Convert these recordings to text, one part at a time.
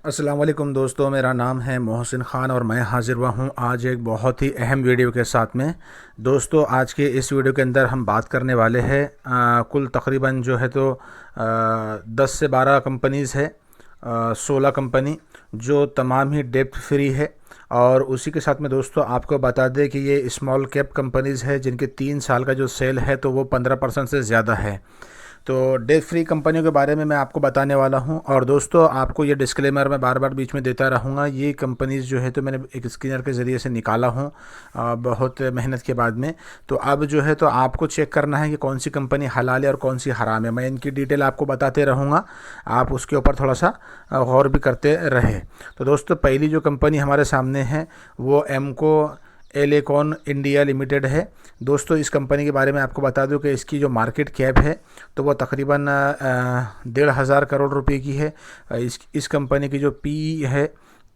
अस्सलाम वालेकुम दोस्तों, मेरा नाम है मोहसिन ख़ान और मैं हाज़िर हुआ हूँ आज एक बहुत ही अहम वीडियो के साथ में। दोस्तों, आज के इस वीडियो के अंदर हम बात करने वाले हैं कुल तकरीबन जो है तो 10 से 12 कंपनीज़ है, 16 कंपनी जो तमाम ही डेब्ट फ्री है। और उसी के साथ में दोस्तों आपको बता दें कि ये स्मॉल कैप कंपनीज़ है जिनके 3 साल का जो सेल है तो वो 15% से ज़्यादा है। तो डेट फ्री कंपनियों के बारे में मैं आपको बताने वाला हूं। और दोस्तों, आपको ये डिस्क्लेमर मैं बार बार बीच में देता रहूँगा। ये कंपनीज़ जो है तो मैंने एक स्कैनर के ज़रिए से निकाला हूँ बहुत मेहनत के बाद में। तो अब जो है तो आपको चेक करना है कि कौन सी कंपनी हलाल है और कौन सी हराम है। मैं इनकी डिटेल आपको बताते रहूँगा, आप उसके ऊपर थोड़ा सा गौर भी करते रहे। तो दोस्तों, पहली जो कंपनी हमारे सामने है वो एमको एलेकॉन इंडिया लिमिटेड है। दोस्तों, इस कंपनी के बारे में आपको बता दूं कि इसकी जो मार्केट कैप है तो वो तकरीबन 1,500 करोड़ रुपए की है। इस कंपनी की जो पीई है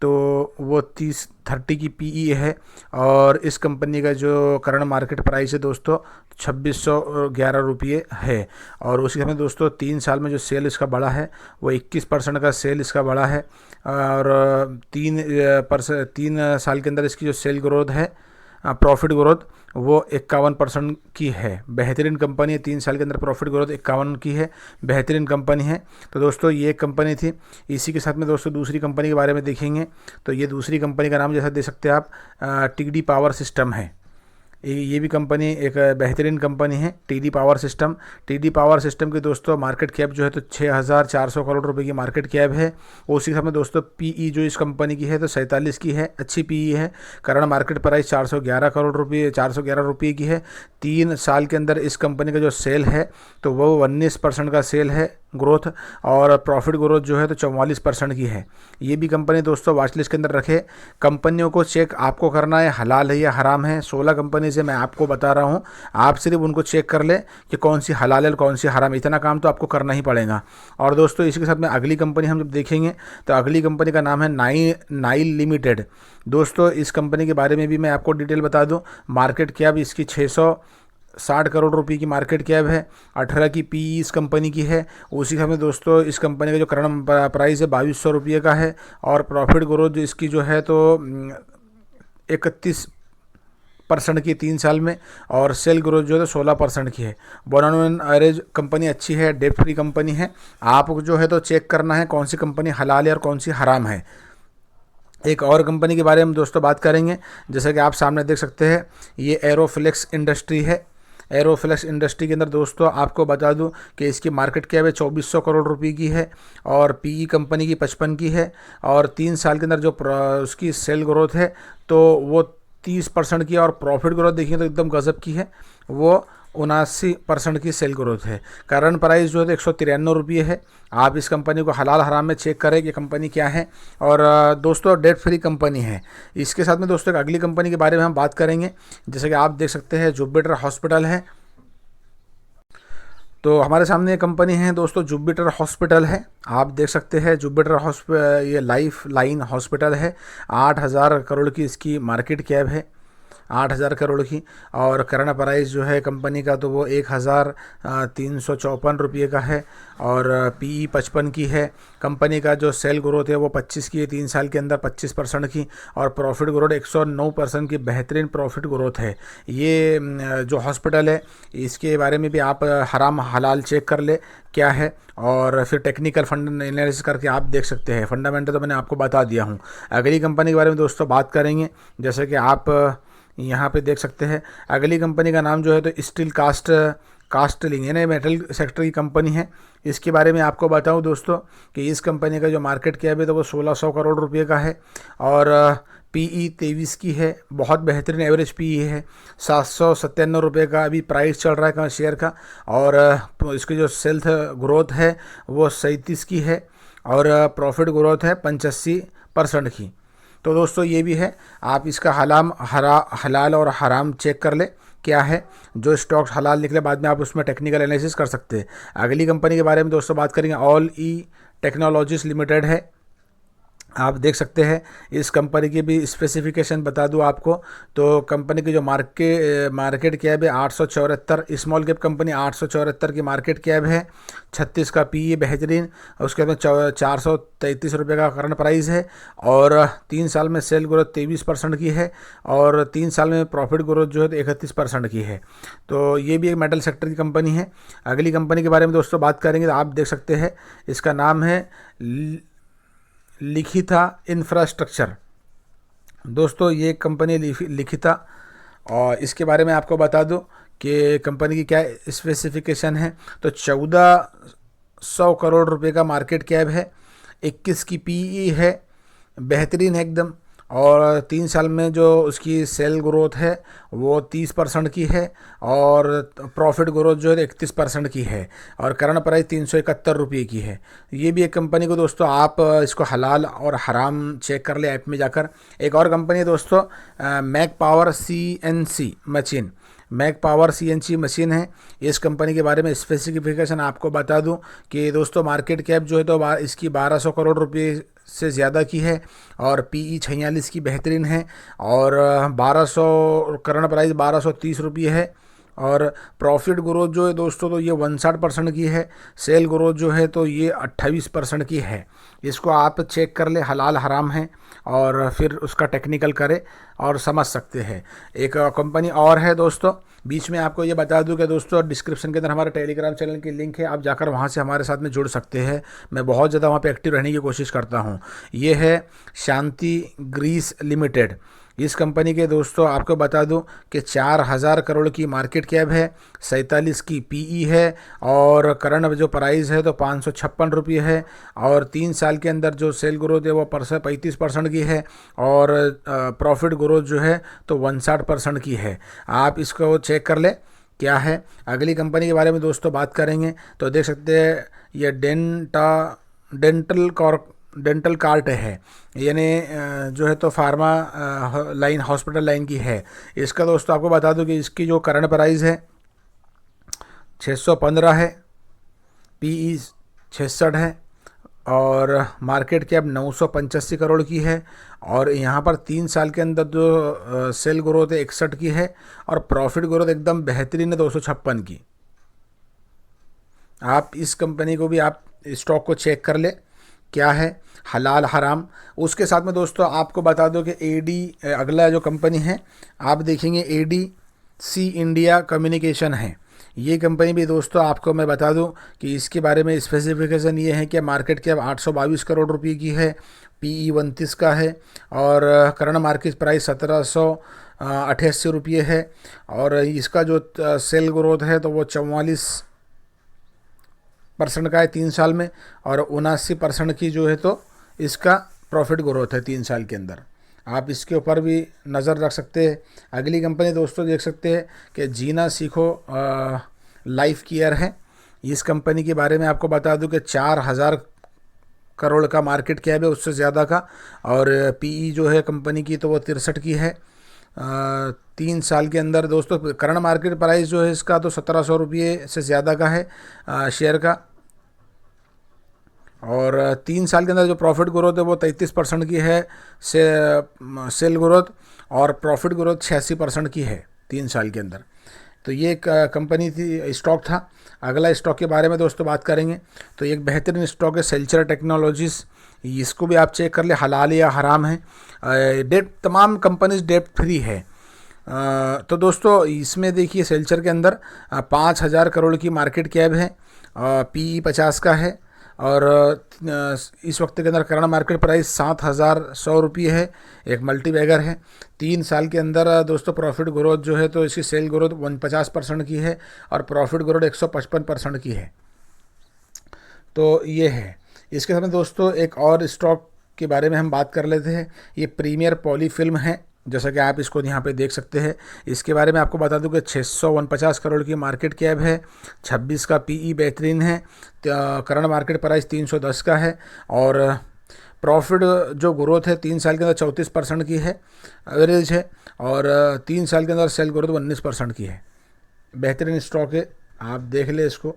तो वो 30 की पीई है। और इस कंपनी का जो करंट मार्केट प्राइस है दोस्तों 2611 रुपये है। और उसी समय दोस्तों 3 साल में जो सेल इसका बढ़ा है वो 21% का सेल इसका बढ़ा है। और 3 साल के अंदर इसकी जो सेल ग्रोथ है, प्रॉफिट ग्रोथ, वो 51% की है। बेहतरीन कंपनी है, 3 साल के अंदर प्रॉफिट ग्रोथ 51 की है, बेहतरीन कंपनी है। तो दोस्तों, ये एक कंपनी थी। इसी के साथ में दोस्तों दूसरी कंपनी के बारे में देखेंगे तो ये दूसरी कंपनी का नाम जैसा दे सकते हैं आप, टीडी पावर सिस्टम है। ये भी कंपनी एक बेहतरीन कंपनी है, TD power system. TD power system की दोस्तों मार्केट कैप जो है तो 6,400 करोड़ रुपए की मार्केट कैप है। उसी समय दोस्तों पीई जो इस कंपनी की है तो 47 की है, अच्छी पीई है। करंट मार्केट प्राइस 411 रुपये की है। 3 साल के अंदर इस कंपनी का जो सेल है तो वो 19% का सेल है ग्रोथ। और प्रॉफिट ग्रोथ जो है तो 44% की है। ये भी कंपनी दोस्तों वॉच लिस्ट के अंदर रखे। कंपनियों को चेक आपको करना है हलाल है या हराम है। 16 कंपनी से मैं आपको बता रहा हूँ, आप सिर्फ उनको चेक कर ले कि कौन सी हलाल है और कौन सी हराम है। इतना काम तो आपको करना ही पड़ेगा। और दोस्तों, इसके साथ में अगली कंपनी हम जब देखेंगे तो अगली कंपनी का नाम है नाइल लिमिटेड। दोस्तों, इस कंपनी के बारे में भी मैं आपको डिटेल बता दूँ। मार्केट कैप इसकी 660 करोड़ रुपए की मार्केट कैप है। 18 की पीई इस कंपनी की है। उसी समय दोस्तों इस कंपनी का जो करंट प्राइस है 2200 रुपये का है। और प्रॉफिट ग्रोथ जो इसकी जो है तो 31% की 3 साल में। और सेल ग्रोथ जो है तो 16% की है। ऑन एवरेज कंपनी अच्छी है, डेट फ्री कंपनी है। आप जो है तो चेक करना है कौन सी कंपनी हलाल है और कौन सी हराम है। एक और कंपनी के बारे में दोस्तों बात करेंगे, जैसा कि आप सामने देख सकते हैं, ये एरोफ्लेक्स इंडस्ट्री है। एरोफ्लेक्स इंडस्ट्री के अंदर दोस्तों आपको बता दूं कि इसकी मार्केट कैप है 2400 करोड़ रुपए की है। और पीई कंपनी की 55 की है। और 3 साल के अंदर जो उसकी सेल ग्रोथ है तो वो 30% की है। और प्रॉफिट ग्रोथ देखिए तो एकदम गजब की है, वो 79% की सेल ग्रोथ है। करंट प्राइस जो है तो 193 रुपये है। आप इस कंपनी को हलाल हराम में चेक करें कि कंपनी क्या है। और दोस्तों डेट फ्री कंपनी है। इसके साथ में दोस्तों एक अगली कंपनी के बारे में हम बात करेंगे, जैसे कि आप देख सकते हैं जुपिटर हॉस्पिटल है। तो हमारे सामने एक कंपनी है दोस्तों, जुपिटर हॉस्पिटल है। आप देख सकते हैं जुपिटर ये लाइफ लाइन हॉस्पिटल है। 8,000 करोड़ की इसकी मार्केट कैप है, 8,000 करोड़ की। और करंट प्राइस जो है कंपनी का तो वो 1,354 रुपये का है। और पीई 55 की है। कंपनी का जो सेल ग्रोथ है वो 25 की है, 3 साल के अंदर 25% की। और प्रॉफिट ग्रोथ 109% की बेहतरीन प्रॉफिट ग्रोथ है। ये जो हॉस्पिटल है इसके बारे में भी आप हराम हलाल चेक कर ले क्या है। और फिर टेक्निकल फंड एनालिसिस करके आप देख सकते हैं। फंडामेंटल तो मैंने आपको बता दिया हूँ। अगली कंपनी के बारे में दोस्तों बात करेंगे, जैसे कि आप यहाँ पे देख सकते हैं। अगली कंपनी का नाम जो है तो स्टील कास्टलिंग यानी मेटल सेक्टर की कंपनी है। इसके बारे में आपको बताऊं दोस्तों कि इस कंपनी का जो मार्केट कैप है तो वो 1,600 करोड़ रुपए का है। और पीई 23 की है, बहुत बेहतरीन एवरेज पीई है। 797 रुपये का अभी प्राइस चल रहा है शेयर का। और इसकी जो सेल्स ग्रोथ है वो 37 की है। और प्रॉफिट ग्रोथ है 85% की। तो दोस्तों ये भी है, आप इसका हलाल और हराम चेक कर ले क्या है। जो स्टॉक्स हलाल निकले बाद में आप उसमें टेक्निकल एनालिसिस कर सकते हैं। अगली कंपनी के बारे में दोस्तों बात करेंगे, ऑल ई टेक्नोलॉजीज लिमिटेड है। आप देख सकते हैं। इस कंपनी की भी स्पेसिफिकेशन बता दूं आपको, तो कंपनी की जो मार्केट कैप है 874, स्मॉल कैप कंपनी 874 की मार्केट कैप है, 36 का पीई बेहतरीन, और उसके बाद 433 रुपये का करंट प्राइस है, और 3 साल में सेल ग्रोथ 23% की है, और 3 साल में प्रॉफिट ग्रोथ जो है तो 31% की है। तो ये भी एक मेटल सेक्टर की कंपनी है। अगली कंपनी के बारे में दोस्तों बात करेंगे तो आप देख सकते हैं, इसका नाम है लिखिता इंफ्रास्ट्रक्चर। दोस्तों ये कंपनी लिखिता, और इसके बारे में आपको बता दूं कि कंपनी की क्या स्पेसिफिकेशन है। तो 1400 करोड़ रुपए का मार्केट कैप है, 21 की पीई है, बेहतरीन है एकदम, और 3 साल में जो उसकी सेल ग्रोथ है वो 30% की है, और प्रॉफिट ग्रोथ जो है 31% की है, और करंट प्राइस 371 रुपये की है। ये भी एक कंपनी को दोस्तों आप इसको हलाल और हराम चेक कर ले ऐप में जाकर। एक और कंपनी है दोस्तों, Mac Power CNC machine, Mac Power CNC machine है। इस कंपनी के बारे में स्पेसिफिकेशन आपको बता दूं कि दोस्तों मार्केट कैप जो है तो इसकी 1200 करोड़ रुपए से ज़्यादा की है, और पीई 46 की बेहतरीन है, और 1200 करंट प्राइस 1230 रुपये है, और प्रॉफिट ग्रोथ जो है दोस्तों तो ये 59% की है, सेल ग्रोथ जो है तो ये 28% की है। इसको आप चेक कर ले, हलाल हराम है, और फिर उसका टेक्निकल करें और समझ सकते हैं। एक कंपनी और है दोस्तों, बीच में आपको ये बता दूं कि दोस्तों डिस्क्रिप्शन के अंदर हमारे टेलीग्राम चैनल की लिंक है, आप जाकर वहाँ से हमारे साथ में जुड़ सकते हैं। मैं बहुत ज़्यादा वहाँ पे एक्टिव रहने की कोशिश करता हूँ। ये है शांति ग्रीस लिमिटेड। इस कंपनी के दोस्तों आपको बता दूं कि 4000 करोड़ की मार्केट कैप है, 47 की पीई है, और करंट जो प्राइस है तो 556 रुपये है, और 3 साल के अंदर जो सेल ग्रोथ है वो 35% की है, और प्रॉफिट ग्रोथ जो है तो 59% की है। आप इसको चेक कर ले क्या है। अगली कंपनी के बारे में दोस्तों बात करेंगे तो देख सकते हैं, ये डेंटल कार्ट है, यानी जो है तो फार्मा लाइन, हॉस्पिटल लाइन की है। इसका दोस्तों आपको बता दूं कि इसकी जो करंट प्राइस है 615 है, पीई 66 है, और मार्केट कैप 985 करोड़ की है, और यहाँ पर 3 साल के अंदर जो सेल ग्रोथ है 61 की है, और प्रॉफिट ग्रोथ एकदम बेहतरीन है 256 की। आप इस कंपनी को भी, आप स्टॉक को चेक कर ले क्या है, हलाल हराम। उसके साथ में दोस्तों आपको बता दो कि अगला जो कंपनी है आप देखेंगे ADC इंडिया कम्युनिकेशन है। ये कंपनी भी दोस्तों आपको मैं बता दूं कि इसके बारे में स्पेसिफिकेशन ये है कि मार्केट कैप 822 करोड़ रुपए की है, पीई 29 का है, और करंट मार्केट प्राइस 1788 रुपये है, और इसका जो सेल ग्रोथ है तो वो 44% का है 3 साल में, और 79% की जो है तो इसका प्रॉफिट ग्रोथ है 3 साल के अंदर। आप इसके ऊपर भी नज़र रख सकते हैं। अगली कंपनी दोस्तों देख सकते हैं कि जीना सीखो लाइफ केयर है। इस कंपनी के बारे में आपको बता दूं कि 4000 करोड़ का मार्केट कैप है, उससे ज़्यादा का, और पीई जो है कंपनी की तो वो 63 की है। 3 साल के अंदर दोस्तों करंट मार्केट प्राइस जो है इसका तो 1700 रुपये से ज़्यादा का है शेयर का, और 3 साल के अंदर जो प्रॉफिट ग्रोथ है वो 33% की है, सेल ग्रोथ, और प्रॉफिट ग्रोथ 86% की है 3 साल के अंदर। तो ये एक कंपनी थी, स्टॉक था। अगला स्टॉक के बारे में दोस्तों बात करेंगे तो एक बेहतरीन स्टॉक है सेल्चर टेक्नोलॉजीज़। इसको भी आप चेक कर ले, हलाल या हराम है। डेट, तमाम कंपनीज डेट फ्री है। तो दोस्तों इसमें देखिए सेल्चर के अंदर 5000 करोड़ की मार्केट कैप है, पीई 50 का है, और इस वक्त के अंदर करंट मार्केट प्राइस 7100 रुपये है। एक मल्टी बैगर है। 3 साल के अंदर दोस्तों प्रॉफिट ग्रोथ जो है तो इसकी सेल ग्रोथ 50% की है, और प्रॉफिट ग्रोथ 155% की है। तो ये है। इसके साथ में दोस्तों एक और स्टॉक के बारे में हम बात कर लेते हैं। ये प्रीमियर पॉलीफिल्म है, जैसा कि आप इसको यहाँ पे देख सकते हैं। इसके बारे में आपको बता दूं कि 649 करोड़ की मार्केट कैप है, 26 का पीई बेहतरीन है, करंट मार्केट प्राइस 310 का है, और प्रॉफिट जो ग्रोथ है 3 साल के अंदर 34% की है, एवरेज है, और 3 साल के अंदर सेल ग्रोथ 19% की है। बेहतरीन स्टॉक है, आप देख ले इसको,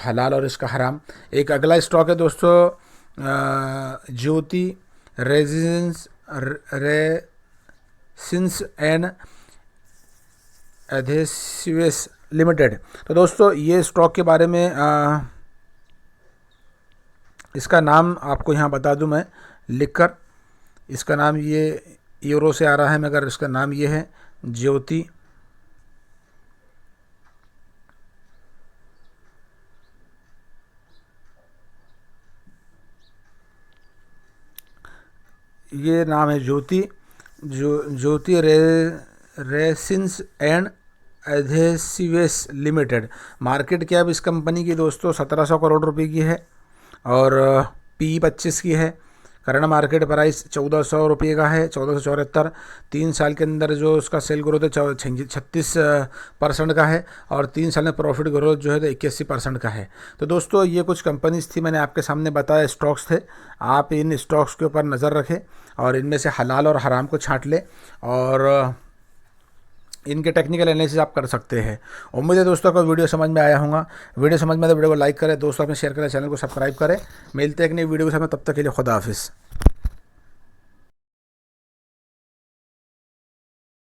हलाल और इसका हराम। एक अगला स्टॉक है दोस्तों ज्योति रेजिन्स रेसिन्स एंड एडहेसिव्स लिमिटेड। तो दोस्तों ये स्टॉक के बारे में इसका नाम आपको यहाँ बता दूं मैं लिखकर। इसका नाम ये यूरो से आ रहा है, मगर इसका नाम ये है ज्योति ये नाम है Jyoti resins and adhesives limited. Market cap इस कंपनी की दोस्तों 1700 करोड़ रुपए की है और पी 25 की है। करंट मार्केट प्राइस 1400 रुपये का है, 1474। 3 साल के अंदर जो उसका सेल ग्रोथ है 36% का है और 3 साल में प्रॉफिट ग्रोथ जो है तो 81% का है। तो दोस्तों ये कुछ कंपनीज थी, मैंने आपके सामने बताया स्टॉक्स थे। आप इन स्टॉक्स के ऊपर नज़र रखें और इनमें से हलाल और हराम को छांट लें और इनके टेक्निकल एनालिसिस आप कर सकते हैं। उम्मीद है दोस्तों को वीडियो समझ में आया होगा। वीडियो समझ में आए तो वीडियो को लाइक करें, दोस्तों अपने शेयर करें, चैनल को सब्सक्राइब करें। मिलते हैं एक नई वीडियो के साथ में, तब तक के लिए खुदा हाफिज़।